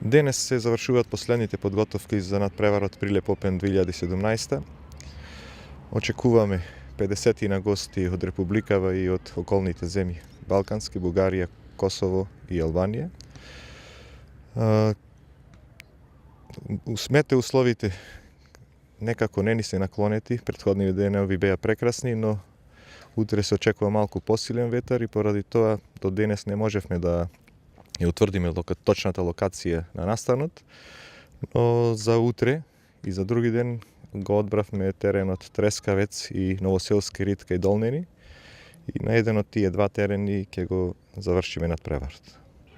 Денес се завршуваат последните подготовки за надпреварот Прилеп Опен 2017. Очекуваме 50 на гости од Републикава и од околните земји Балкански, Бугарија, Косово и Албанија. Условите некако не ни се наклонети, претходните денови беа прекрасни, но утре се очекува малку посилен ветар и поради тоа до денес не можевме да ја утврдиме точната локација на настанот, но за утре и за други ден го одбравме теренот Трескавец и Новоселски Рид кај Долнени и на еден од тие два терени ќе го завршиме надпреварот.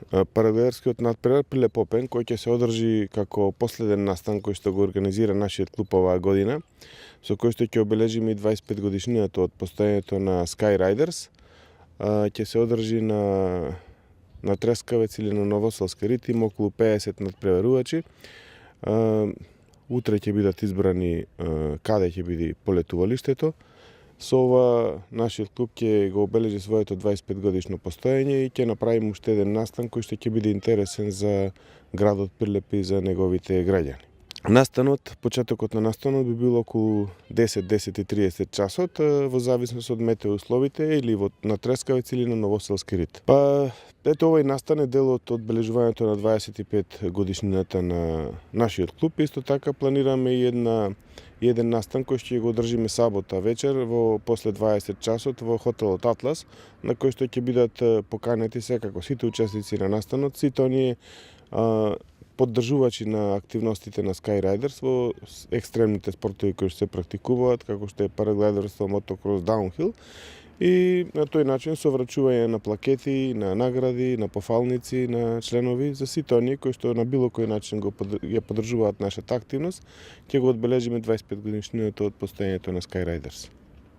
Парагледарскиот надпревар Прилеп Опен, кој ќе се одржи како последен настан кој што го организира нашиот клуб оваа година, со кој што ќе обележиме и 25 годишнината од постојањето на Sky Riders, ќе се одржи на Трескавец или на Новоселски Рид, има околу 50 надпреварувачи. Утре ќе бидат избрани каде ќе биде полетувалиштето. Со ова нашиот клуб ќе го обележи своето 25 годишно постоење и ќе направиме уште еден настан кој што ќе биде интересен за градот Прилеп и за неговите граѓани. Настанот, почетокот на настанот би било околу 10-10:30 часот, во зависност од метеоусловите или на Трескавец или на Новоселски Рид. Ето овој настан е дел од одбележувањето на 25 годишнината на нашиот клуб. Исто така планираме и еден настан кој ќе го одржиме сабота вечер во после 20 часот во хотелот Атлас, на кој што ќе бидат поканети секако сите учесници на настанот, сите оние поддржувачи на активностите на Sky Riders во екстремните спортови кои се практикуваат, како што е параглайдерство, мотокрос, даунхил. И на тој начин со врачување на плакети, на награди, на пофалници, на членови за сите оние кои што на било кој начин ја поддржуваат нашата активност, ќе го одбележиме 25 годишнината од постоењето на Sky Riders.